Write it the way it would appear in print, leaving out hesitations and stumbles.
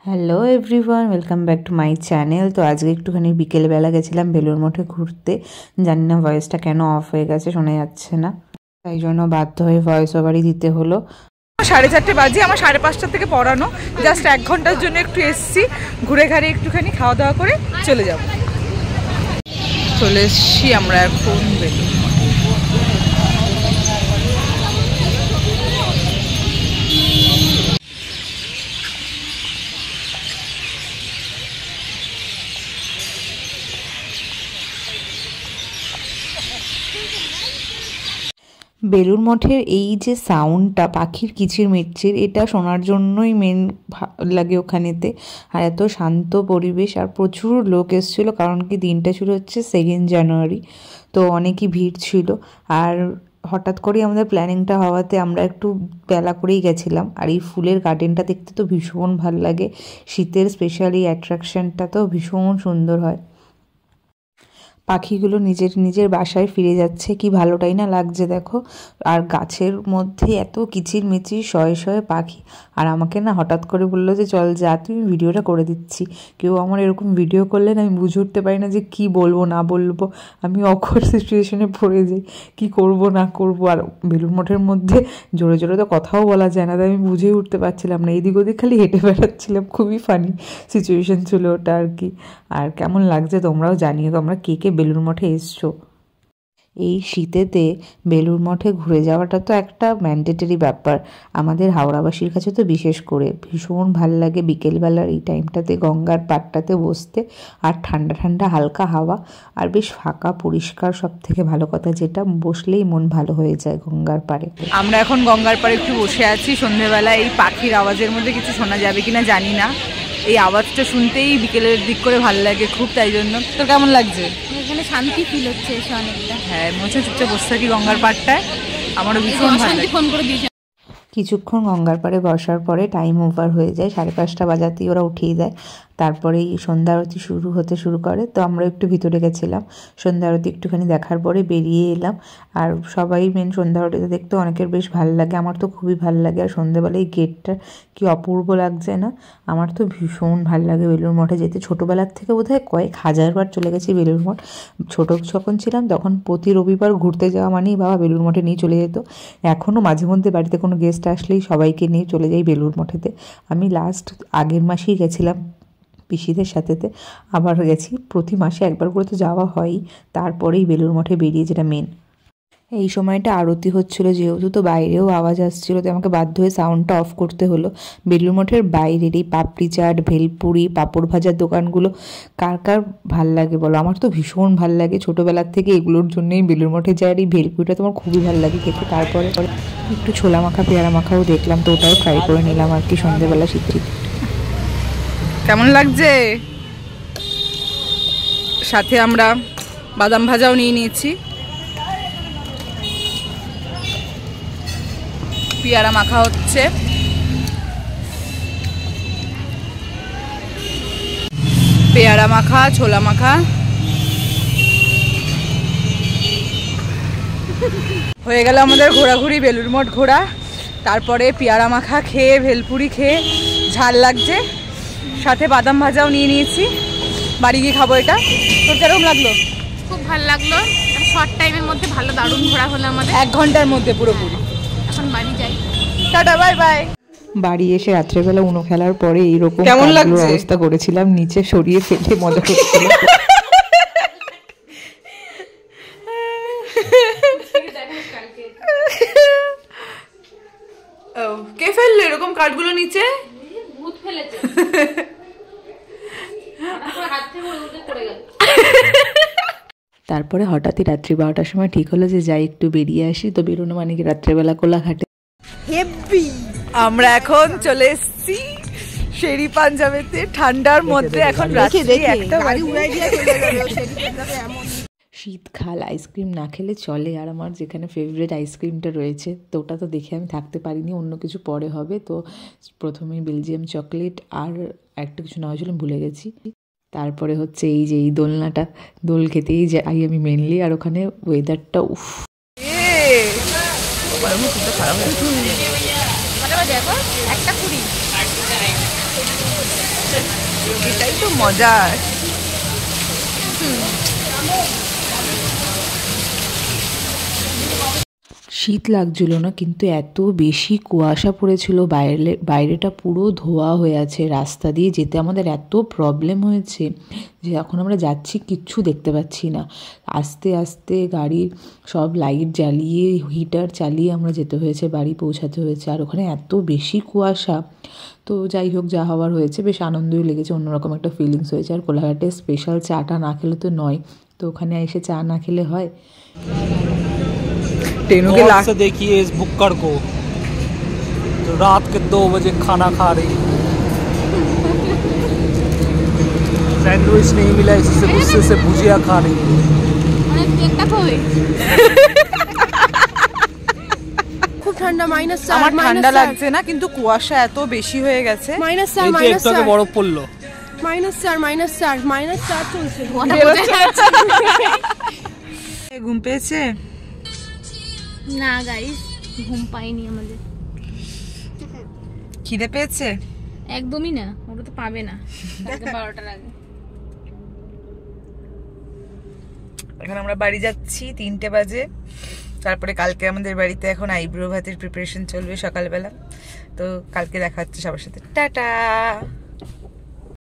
Hello everyone, welcome back to my channel. তো আজকে একটুখানি বিকেলবেলা গেছিলাম বেলুড় মঠে ঘুরতে। জানি না ভয়েসটা কেন অফ হয়ে গেছে, শোনা যাচ্ছে না, তাই জন্য বাধ্য হয়ে ভয়েস ওভারই দিতে হলো। 4:30 বাজে, আমার 5:30 থেকে পড়ানো। জাস্ট 1 ঘন্টার জন্য একটু এসছি, ঘুরে ঘাড়ে একটুখানি খাওয়া দাওয়া করে চলে যাব। চলে এসছি আমরা এখন বেলুড় মঠে। বেলুড় মঠের এই যে সাউন্ডটা পাখির কিচিরমিচির, এটা শোনার জন্যই মেন লাগে ওখানেতে। আর এত শান্ত পরিবেশ, আর প্রচুর লোক এসেছিলো, কারণ কি দিনটা শুরু হচ্ছে 2 জানুয়ারি, তো অনেকই ভিড় ছিল। আর হঠাৎ করেই আমাদের প্ল্যানিংটা হওয়াতে আমরা একটু বেলা করেই গেছিলাম। আর এই ফুলের গার্ডেনটা দেখতে তো ভীষণ ভালো লাগে, শীতের স্পেশালি অ্যাট্রাকশনটা তো ভীষণ সুন্দর হয়। পাখিগুলো নিজের নিজের বাসায় ফিরে যাচ্ছে, কি ভালোটাই না লাগছে দেখো। আর গাছের মধ্যে এত কিচিরমিচির শয়ে শয়ে পাখি। আর আমাকে না হঠাৎ করে বললো যে চল যা, তুমি ভিডিওটা করে দিচ্ছি। কেউ আমার এরকম ভিডিও করলে না আমি বুঝে উঠতে পারি না যে কি বলবো না বলবো, আমি অকওয়ার্ড সিচুয়েশনে পড়ে যাই, কি করব না করব। আর বেলুড় মঠের মধ্যে জোরে জোরে তো কথাও বলা যায় না, তাই আমি বুঝেই উঠতে পারছিলাম না, এদিক ওদিক খালি হেঁটে বেড়াচ্ছিলাম। খুবই ফানি সিচুয়েশন ছিল ওটা আর কি। আর কেমন লাগছে তোমরাও জানিও, তোমরা কে কে বেলুড় মঠে এসছো। এই শীতেতে বেলুড় মঠে ঘুরে যাওয়াটা তো একটা ম্যান্ডেটরি ব্যাপার, আমাদের হাওড়াবাসীর কাছে তো বিশেষ করে ভীষণ ভাল লাগে বিকেলবেলার এই টাইমটাতে গঙ্গার পাড়টাতে বসতে। আর ঠান্ডা ঠান্ডা হালকা হাওয়া, আর বেশ ফাঁকা পরিষ্কার, সব থেকে ভালো কথা যেটা, বসলেই মন ভালো হয়ে যায় গঙ্গার পাড়ে। আমরা এখন গঙ্গার পাড়ে একটু বসে আছি সন্ধ্যেবেলা। এই পাখির আওয়াজের মধ্যে কিছু শোনা যাবে কিনা জানি না, এই আওয়াজটা শুনতেই বিকেলের দিক করে ভালো লাগে খুব, তাই জন্য। তোর কেমন লাগছে? এখানে শান্তি ফিল হচ্ছে এসে অনেকটা। হ্যাঁ, মনে হচ্ছে চুপচাপ বসে থাকি গঙ্গার পাড়টায়, আমারও ভীষণ ভালো লাগে। ফোন করে দিয়েছে। কিছুক্ষণ গঙ্গার পাড়ে বসার পরে টাইম ওভার হয়ে যায়, 5:30 বাজাতেই ওরা উঠিয়ে দেয়। তারপরেই সন্ধ্যা আরতি হতে শুরু করে। তো আমরা একটু ভিতরে গেছিলাম, সন্ধ্যা আরতি একটুখানি দেখার পরে বেরিয়ে এলাম। আর সবাই মেন সন্ধ্যা আরতিটা দেখতে অনেকের বেশ ভালো লাগে, আমার তো খুবই ভালো লাগে। আর সন্ধ্যাবেলায় এই গেটটা কি অপূর্ব লাগছে না, আমার তো ভীষণ ভালো লাগে বেলুড় মঠে যেতে। ছোটোবেলার থেকে বোধহয় কয়েক হাজারবার চলে গেছি বেলুড় মঠ। ছোটো যখন ছিলাম তখন প্রতি রবিবার ঘুরতে যাওয়া মানেই বাবা বেলুড় মঠে নিয়ে চলে যেত। এখনও মাঝে মধ্যে বাড়িতে কোনো গেস্ট আসলেই সবাইকে নিয়ে চলে যাই বেলুড় মঠেতে। আমি লাস্ট আগের মাসেই গেছিলাম পিসিদের সাথেতে, আবার গেছি। প্রতি মাসে একবার করে তো যাওয়া হয়ই। তারপরেই বেলুড় মঠে বেরিয়ে, যেটা মেন। এই সময়টা আরতি হচ্ছিলো যেহেতু, তো বাইরেও আওয়াজ আসছিলো, তো আমাকে বাধ্য হয়ে সাউন্ডটা অফ করতে হলো। বেলুড় মঠের বাইরের এই পাপড়ি চাট, ভেলপুরি, পাঁপড় ভাজার দোকানগুলো কার কার ভাল লাগে বলো? আমার তো ভীষণ ভাল লাগে, ছোটোবেলার থেকে এগুলোর জন্যই বেলুড় মঠে যায়। আর এই ভেলপুরিটা তোমার খুবই ভালো লাগে খেতে। তারপরে একটু ছোলা মাখা, পেয়ারা মাখাও দেখলাম, তো ওটাও ট্রাই করে নিলাম আর কি সন্ধ্যেবেলা শীতের। কেমন লাগছে? সাথে আমরা বাদাম ভাজাও নিয়ে নিয়েছি, পেয়ারা মাখা হচ্ছে। পেয়ারা মাখা, ছোলা মাখা হয়ে গেল আমাদের ঘোরাঘুরি, বেলুড় মঠ ঘোরা। তারপরে পেয়ারা মাখা খেয়ে, ভেলপুরি খেয়ে ঝাল লাগছে, সাথে বাদাম ভাজাও নিয়ে নিয়েছি। বাড়ি গিয়ে খাবো এটা। তোর কিরকম লাগলো? খুব ভালো লাগলো, শর্ট টাইমের মধ্যে ভালো দারুণ ঘোরা হলো আমাদের, 1 ঘন্টার মধ্যে পুরোপুরি। এখন বাড়ি যাই, টাটা, বাই বাই। বাড়ি এসে রাত্রেবেলা উনো খেলার পরে এইরকম কেমন লাগছে অবস্থা করেছিলাম, নিচে সরিয়ে ফেলে মজা করছিল। কে ফেললো এরকম কাঠগুলো নিচে? ভূত ফেলেছে। তারপরে হঠাৎই রাত্রি 12টার সময় ঠিক হলো যে যাই একটু বেরিয়ে আসি। তো বেরোনো মানে কি রাত্রেবেলা কোলাঘাটে। হেভি। আমরা এখন চলে এসেছি শেরি পাঞ্জাবেতে, ঠান্ডার মধ্যে। এখন শীতকাল, আইসক্রিম না খেলে চলে। আর আমার যেখানে ফেভারিট আইসক্রিমটা রয়েছে, তো ওটা তো দেখে আমি থাকতে পারিনি, অন্য কিছু পরে হবে। তো প্রথমেই বেলজিয়াম চকলেট, আর একটা কিছু নেওয়া ছিল ভুলে গেছি। তারপরে হচ্ছে এই যে এই দোলনাটা, দোল খেতেই যাই আমি মেনলি। আর ওখানে ওয়েদারটা উফ, একটা 20 এটাই তো মজা। শীত লাগছিল না, কিন্তু এত বেশি কুয়াশা পড়েছিল, বাইরেটা পুরো ধোয়া হয়ে আছে। রাস্তা দিয়ে যেতে আমাদের এত প্রবলেম হয়েছে যে এখন আমরা যাচ্ছি কিচ্ছু দেখতে পাচ্ছি না। আস্তে আস্তে গাড়ির সব লাইট জ্বালিয়ে হিটার চালিয়ে আমরা যেতে হয়েছে, বাড়ি পৌঁছাতে হয়েছে। আর ওখানে এত বেশি কুয়াশা, তো যাই হোক, যা হওয়ার হয়েছে, বেশ আনন্দই লেগেছে, অন্যরকম একটা ফিলিংস হয়েছে। আর কোলাঘাটে স্পেশাল চাটা না খেলে তো নয়, তো ওখানে এসে চা না খেলে হয়। टेनू के लास्ट से देखिए इस बुक्कड़ को जो रात के 2 बजे खाना खा रही, सैंडविच नहीं मिला इससे गुस्से से भुजिया खा रही। খুব ঠান্ডা, -4। আমার ঠান্ডা লাগছে না, কিন্তু কুয়াশা এত বেশি হয়ে গেছে। -4 এই যে একটু বরফ পড়লো। -4 চলছে। ঘুম পেয়েছে না গাইস, ঘুম পাইনি আমাদের। খিদে পেয়েছে? একদমই না, ওটা তো পাবে না 12টার আগে। এখন আমরা বাড়ি যাচ্ছি 3টে বাজে। তারপরে কালকে আমাদের বাড়িতে এখন আইব্রো ভাতের প্রিপারেশন চলবে সকালবেলা। তো কালকে দেখা হচ্ছে সবার সাথে। টাটা।